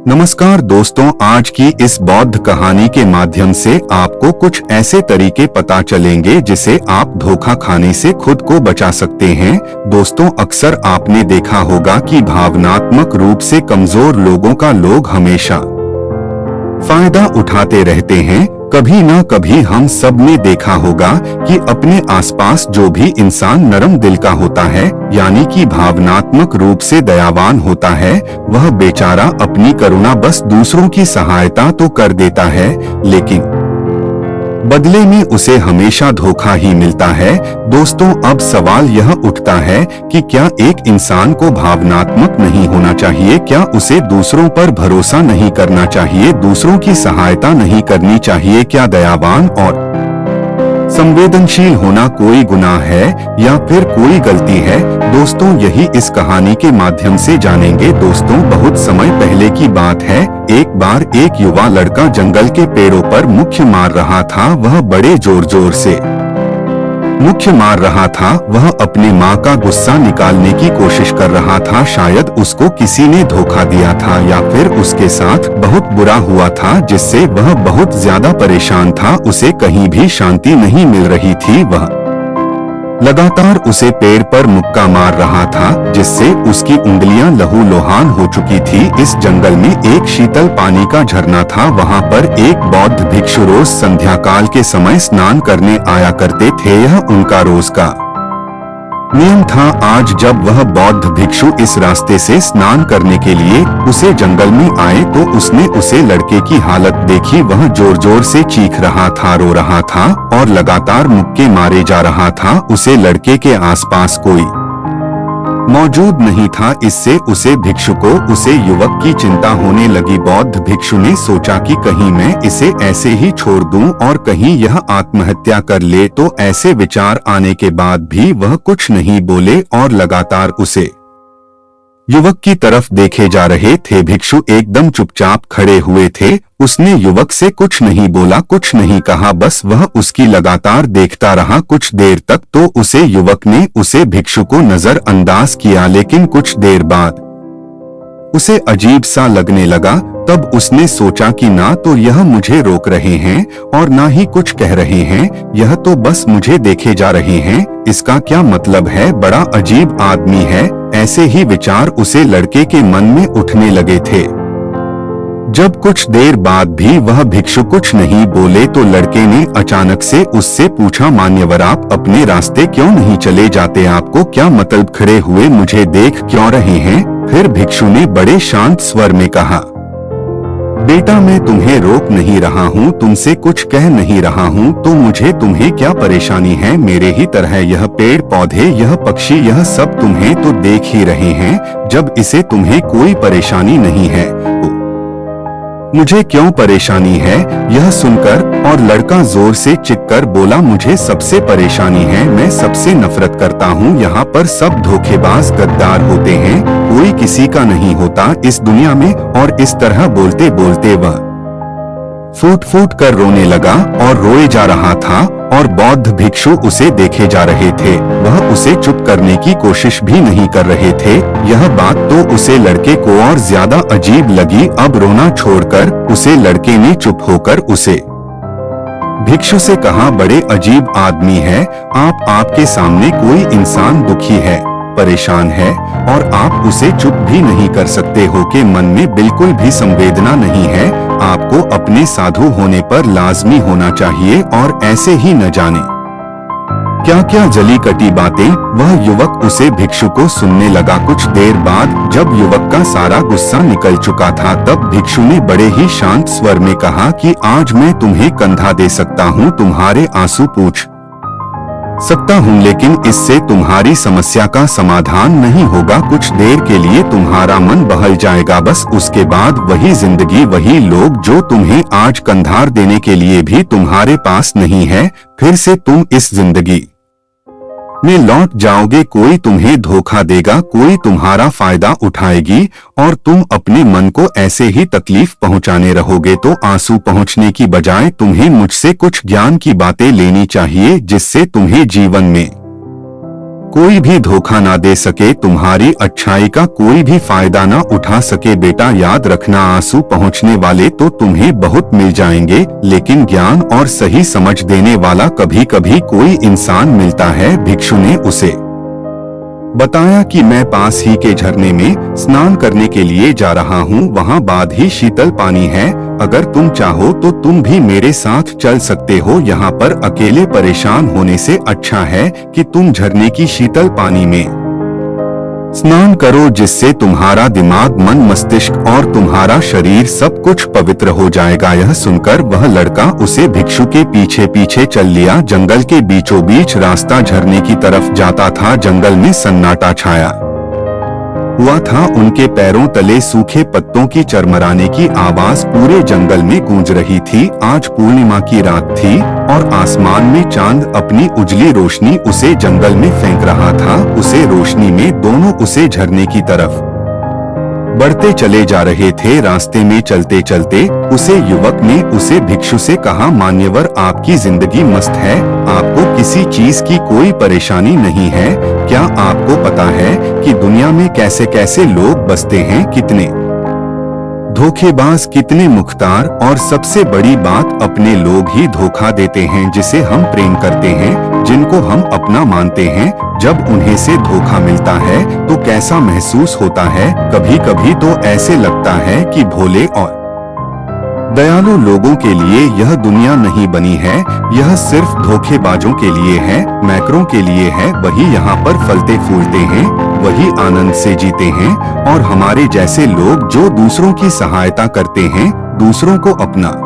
नमस्कार दोस्तों, आज की इस बौद्ध कहानी के माध्यम से आपको कुछ ऐसे तरीके पता चलेंगे जिसे आप धोखा खाने से खुद को बचा सकते हैं। दोस्तों, अक्सर आपने देखा होगा कि भावनात्मक रूप से कमजोर लोगों का लोग हमेशा फायदा उठाते रहते हैं। कभी ना कभी हम सब ने देखा होगा कि अपने आसपास जो भी इंसान नरम दिल का होता है, यानी कि भावनात्मक रूप से दयावान होता है, वह बेचारा अपनी करुणा बस दूसरों की सहायता तो कर देता है, लेकिन बदले में उसे हमेशा धोखा ही मिलता है। दोस्तों, अब सवाल यह उठता है कि क्या एक इंसान को भावनात्मक नहीं होना चाहिए? क्या उसे दूसरों पर भरोसा नहीं करना चाहिए? दूसरों की सहायता नहीं करनी चाहिए? क्या दयावान और संवेदनशील होना कोई गुनाह है या फिर कोई गलती है? दोस्तों, यही इस कहानी के माध्यम से जानेंगे। दोस्तों, बहुत समय पहले की बात है। एक बार एक युवा लड़का जंगल के पेड़ों पर मुक्के मार रहा था। वह बड़े जोर जोर से मुक्के मार रहा था। वह अपनी माँ का गुस्सा निकालने की कोशिश कर रहा था। शायद उसको किसी ने धोखा दिया था या फिर उसके साथ बहुत बुरा हुआ था, जिससे वह बहुत ज्यादा परेशान था। उसे कहीं भी शांति नहीं मिल रही थी। वह लगातार उसे पेड़ पर मुक्का मार रहा था, जिससे उसकी उंगलियां लहूलुहान हो चुकी थी। इस जंगल में एक शीतल पानी का झरना था। वहां पर एक बौद्ध भिक्षु रोज संध्या काल के समय स्नान करने आया करते थे। यह उनका रोज का नियम था। आज जब वह बौद्ध भिक्षु इस रास्ते से स्नान करने के लिए उसे जंगल में आए तो उसने उसे लड़के की हालत देखी। वह जोर जोर से चीख रहा था, रो रहा था और लगातार मुक्के मारे जा रहा था। उसे लड़के के आसपास कोई मौजूद नहीं था। इससे उसे युवक की चिंता होने लगी। बौद्ध भिक्षु ने सोचा कि कहीं मैं इसे ऐसे ही छोड़ दूं और कहीं यह आत्महत्या कर ले। तो ऐसे विचार आने के बाद भी वह कुछ नहीं बोले और लगातार उसे युवक की तरफ देखे जा रहे थे। भिक्षु एकदम चुपचाप खड़े हुए थे। उसने युवक से कुछ नहीं बोला, कुछ नहीं कहा, बस वह उसकी लगातार देखता रहा कुछ देर तक। तो युवक ने उसे भिक्षु को नजरअंदाज किया, लेकिन कुछ देर बाद उसे अजीब सा लगने लगा। तब उसने सोचा कि ना तो यह मुझे रोक रहे हैं और ना ही कुछ कह रहे हैं, यह तो बस मुझे देखे जा रहे हैं। इसका क्या मतलब है? बड़ा अजीब आदमी है। ऐसे ही विचार उसे लड़के के मन में उठने लगे थे। जब कुछ देर बाद भी वह भिक्षु कुछ नहीं बोले तो लड़के ने अचानक से उससे पूछा, मान्यवर, आप अपने रास्ते क्यों नहीं चले जाते? आपको क्या मतलब खड़े हुए मुझे देख क्यों रहे हैं? फिर भिक्षु ने बड़े शांत स्वर में कहा, बेटा, मैं तुम्हें रोक नहीं रहा हूँ, तुमसे कुछ कह नहीं रहा हूँ, तो मुझे तुम्हें क्या परेशानी है? मेरे ही तरह यह पेड़ पौधे, यह पक्षी, यह सब तुम्हें तो देख ही रहे हैं। जब इसे तुम्हें कोई परेशानी नहीं है तो मुझे क्यों परेशानी है? यह सुनकर और लड़का जोर से चिल्लाकर बोला, मुझे सबसे परेशानी है, मैं सबसे नफरत करता हूँ। यहाँ पर सब धोखेबाज गद्दार होते हैं, कोई किसी का नहीं होता इस दुनिया में। और इस तरह बोलते बोलते वह फूट फूट कर रोने लगा और रोए जा रहा था और बौद्ध भिक्षु उसे देखे जा रहे थे। वह उसे चुप करने की कोशिश भी नहीं कर रहे थे। यह बात तो उसे लड़के को और ज्यादा अजीब लगी। अब रोना छोड़कर उसे लड़के ने चुप होकर उसे भिक्षु से कहा, बड़े अजीब आदमी है आप। आपके सामने कोई इंसान दुखी है, परेशान है और आप उसे चुप भी नहीं कर सकते हो कि मन में बिल्कुल भी संवेदना नहीं है। आपको अपने साधु होने पर लाजमी होना चाहिए और ऐसे ही न जाने क्या क्या जली कटी बातें। वह युवक उसे भिक्षु को सुनने लगा। कुछ देर बाद जब युवक का सारा गुस्सा निकल चुका था, तब भिक्षु ने बड़े ही शांत स्वर में कहा कि आज मैं तुम्हें कंधा दे सकता हूँ, तुम्हारे आंसू पूछ सकता हूँ, लेकिन इससे तुम्हारी समस्या का समाधान नहीं होगा। कुछ देर के लिए तुम्हारा मन बहल जाएगा, बस उसके बाद वही जिंदगी, वही लोग जो तुम्हें आज कंधार देने के लिए भी तुम्हारे पास नहीं है। फिर से तुम इस जिंदगी में लौट जाओगे। कोई तुम्हें धोखा देगा, कोई तुम्हारा फायदा उठाएगी और तुम अपने मन को ऐसे ही तकलीफ पहुंचाने रहोगे। तो आंसू पहुंचने की बजाय तुम्हें मुझसे कुछ ज्ञान की बातें लेनी चाहिए, जिससे तुम्हें जीवन में कोई भी धोखा ना दे सके, तुम्हारी अच्छाई का कोई भी फायदा ना उठा सके। बेटा याद रखना, आंसू पहुंचने वाले तो तुम्हें बहुत मिल जाएंगे, लेकिन ज्ञान और सही समझ देने वाला कभी कभी कोई इंसान मिलता है। भिक्षु ने उसे बताया कि मैं पास ही के झरने में स्नान करने के लिए जा रहा हूँ, वहाँ बाद ही शीतल पानी है, अगर तुम चाहो तो तुम भी मेरे साथ चल सकते हो। यहाँ पर अकेले परेशान होने से अच्छा है कि तुम झरने की शीतल पानी में स्नान करो, जिससे तुम्हारा दिमाग, मन, मस्तिष्क और तुम्हारा शरीर सब कुछ पवित्र हो जाएगा। यह सुनकर वह लड़का उसे भिक्षु के पीछे पीछे चल लिया। जंगल के बीचों बीच रास्ता झरने की तरफ जाता था। जंगल में सन्नाटा छाया हुआ था। उनके पैरों तले सूखे पत्तों की चरमराने की आवाज पूरे जंगल में गूंज रही थी। आज पूर्णिमा की रात थी और आसमान में चांद अपनी उजली रोशनी उसे जंगल में फेंक रहा था। उसे रोशनी में दोनों उसे झरने की तरफ बढ़ते चले जा रहे थे। रास्ते में चलते चलते उसे युवक ने उसे भिक्षु से कहा, मान्यवर आपकी जिंदगी मस्त है, आपको किसी चीज की कोई परेशानी नहीं है। क्या आपको पता है कि दुनिया में कैसे कैसे लोग बसते हैं, कितने धोखेबाज, कितने मुख्तार, और सबसे बड़ी बात, अपने लोग ही धोखा देते हैं जिसे हम प्रेम करते हैं, जिनको हम अपना मानते हैं। जब उन्हें से धोखा मिलता है तो कैसा महसूस होता है। कभी कभी तो ऐसे लगता है कि भोले और दयालु लोगों के लिए यह दुनिया नहीं बनी है, यह सिर्फ धोखेबाजों के लिए है, मैकरों के लिए है। वही यहाँ पर फलते फूलते हैं, वही आनंद से जीते हैं, और हमारे जैसे लोग जो दूसरों की सहायता करते हैं, दूसरों को अपना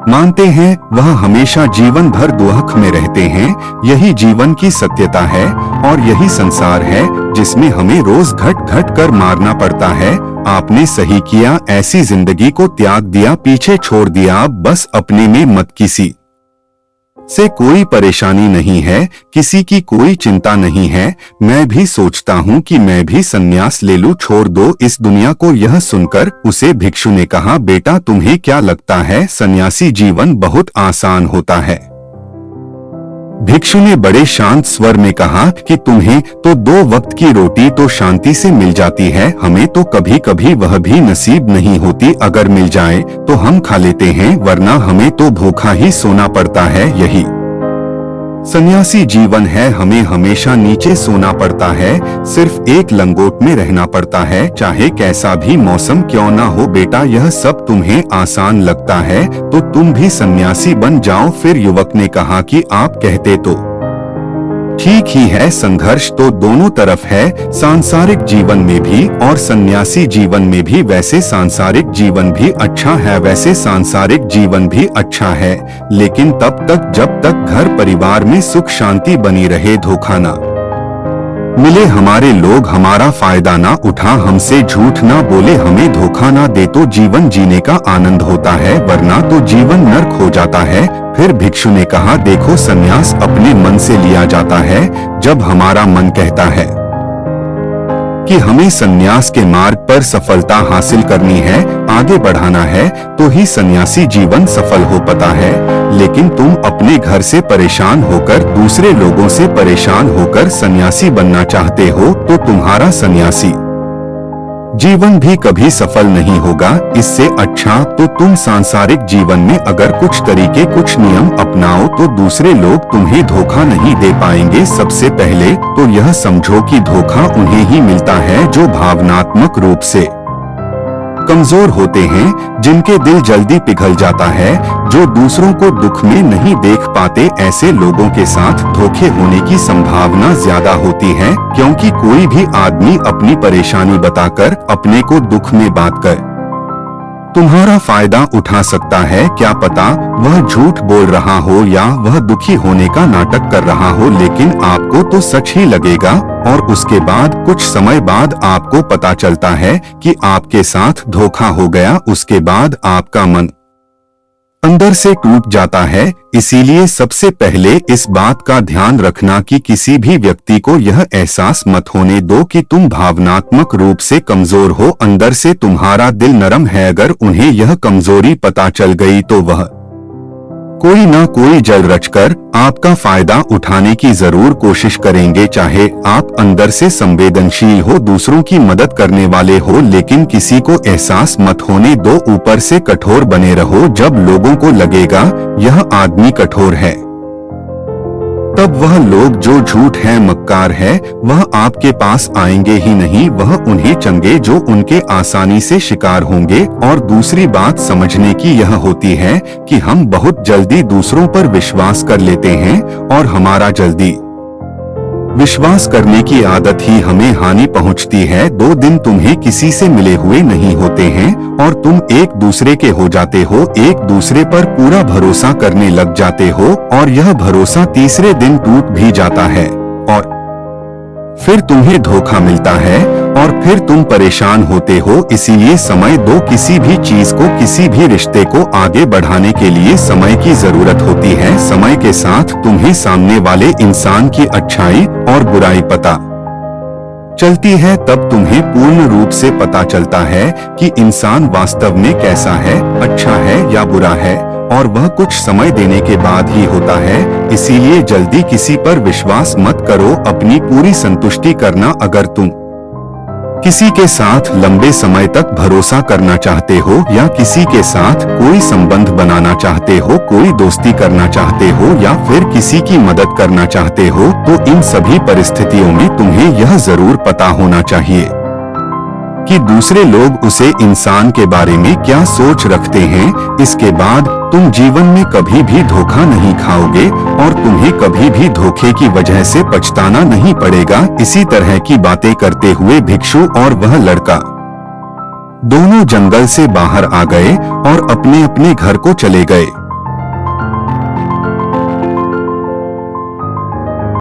मानते हैं, वह हमेशा जीवन भर दुख में रहते हैं। यही जीवन की सत्यता है और यही संसार है जिसमें हमें रोज घट घट कर मारना पड़ता है। आपने सही किया, ऐसी जिंदगी को त्याग दिया, पीछे छोड़ दिया। बस अपने में मत, किसी से कोई परेशानी नहीं है, किसी की कोई चिंता नहीं है। मैं भी सोचता हूँ कि मैं भी संन्यास ले लूं, छोड़ दो इस दुनिया को। यह सुनकर उसे भिक्षु ने कहा, बेटा तुम्हें क्या लगता है सन्यासी जीवन बहुत आसान होता है? भिक्षु ने बड़े शांत स्वर में कहा कि तुम्हें तो 2 वक्त की रोटी तो शांति से मिल जाती है, हमें तो कभी कभी वह भी नसीब नहीं होती। अगर मिल जाए तो हम खा लेते हैं, वरना हमें तो भूखा ही सोना पड़ता है। यही सन्यासी जीवन है, हमें हमेशा नीचे सोना पड़ता है, सिर्फ एक लंगोट में रहना पड़ता है, चाहे कैसा भी मौसम क्यों ना हो। बेटा यह सब तुम्हें आसान लगता है तो तुम भी सन्यासी बन जाओ। फिर युवक ने कहा कि आप कहते तो ठीक ही है, संघर्ष तो दोनों तरफ है, सांसारिक जीवन में भी और सन्यासी जीवन में भी। वैसे सांसारिक जीवन भी अच्छा है, वैसे सांसारिक जीवन भी अच्छा है, लेकिन तब तक जब तक घर परिवार में सुख शांति बनी रहे, धोखा ना मिले, हमारे लोग हमारा फायदा ना उठा, हमसे झूठ ना बोले, हमें धोखा ना दे, तो जीवन जीने का आनंद होता है, वरना तो जीवन नर्क हो जाता है। फिर भिक्षु ने कहा, देखो संन्यास अपने मन से लिया जाता है। जब हमारा मन कहता है कि हमें संन्यास के मार्ग पर सफलता हासिल करनी है, आगे बढ़ाना है, तो ही सन्यासी जीवन सफल हो पाता है। लेकिन तुम अपने घर से परेशान होकर, दूसरे लोगों से परेशान होकर सन्यासी बनना चाहते हो, तो तुम्हारा सन्यासी जीवन भी कभी सफल नहीं होगा। इससे अच्छा तो तुम सांसारिक जीवन में अगर कुछ तरीके, कुछ नियम अपनाओ, तो दूसरे लोग तुम्हें धोखा नहीं दे पाएंगे। सबसे पहले तो यह समझो कि धोखा उन्हें ही मिलता है जो भावनात्मक रूप से कमजोर होते हैं, जिनके दिल जल्दी पिघल जाता है, जो दूसरों को दुख में नहीं देख पाते। ऐसे लोगों के साथ धोखे होने की संभावना ज्यादा होती है, क्योंकि कोई भी आदमी अपनी परेशानी बताकर, अपने को दुख में बात कर तुम्हारा फायदा उठा सकता है। क्या पता वह झूठ बोल रहा हो या वह दुखी होने का नाटक कर रहा हो, लेकिन आपको तो सच ही लगेगा। और उसके बाद कुछ समय बाद आपको पता चलता है कि आपके साथ धोखा हो गया। उसके बाद आपका मन अंदर से टूट जाता है। इसीलिए सबसे पहले इस बात का ध्यान रखना कि किसी भी व्यक्ति को यह एहसास मत होने दो कि तुम भावनात्मक रूप से कमजोर हो, अंदर से तुम्हारा दिल नरम है। अगर उन्हें यह कमजोरी पता चल गई तो वह कोई ना कोई जल रचकर आपका फायदा उठाने की जरूर कोशिश करेंगे। चाहे आप अंदर से संवेदनशील हो, दूसरों की मदद करने वाले हो, लेकिन किसी को एहसास मत होने दो। ऊपर से कठोर बने रहो। जब लोगों को लगेगा यह आदमी कठोर है, तब वह लोग जो झूठ है, मक्कार है, वह आपके पास आएंगे ही नहीं, वह उन्हें चंगे जो उनके आसानी से शिकार होंगे। और दूसरी बात समझने की यह होती है कि हम बहुत जल्दी दूसरों पर विश्वास कर लेते हैं और हमारा जल्दी विश्वास करने की आदत ही हमें हानि पहुंचती है। 2 दिन तुम्हें किसी से मिले हुए नहीं होते हैं और तुम एक दूसरे के हो जाते हो, एक दूसरे पर पूरा भरोसा करने लग जाते हो और यह भरोसा तीसरे दिन टूट भी जाता है और फिर तुम्हें धोखा मिलता है और फिर तुम परेशान होते हो। इसीलिए समय दो। किसी भी चीज को, किसी भी रिश्ते को आगे बढ़ाने के लिए समय की जरूरत होती है। समय के साथ तुम्हें सामने वाले इंसान की अच्छाई और बुराई पता चलती है। तब तुम्हें पूर्ण रूप से पता चलता है कि इंसान वास्तव में कैसा है, अच्छा है या बुरा है, और वह कुछ समय देने के बाद ही होता है। इसीलिए जल्दी किसी पर विश्वास मत करो। अपनी पूरी संतुष्टि करना। अगर तुम किसी के साथ लंबे समय तक भरोसा करना चाहते हो या किसी के साथ कोई संबंध बनाना चाहते हो, कोई दोस्ती करना चाहते हो या फिर किसी की मदद करना चाहते हो, तो इन सभी परिस्थितियों में तुम्हें यह जरूर पता होना चाहिए कि दूसरे लोग उसे इंसान के बारे में क्या सोच रखते हैं। इसके बाद तुम जीवन में कभी भी धोखा नहीं खाओगे और तुम्हें कभी भी धोखे की वजह से पछताना नहीं पड़ेगा। इसी तरह की बातें करते हुए भिक्षु और वह लड़का दोनों जंगल से बाहर आ गए और अपने अपने घर को चले गए।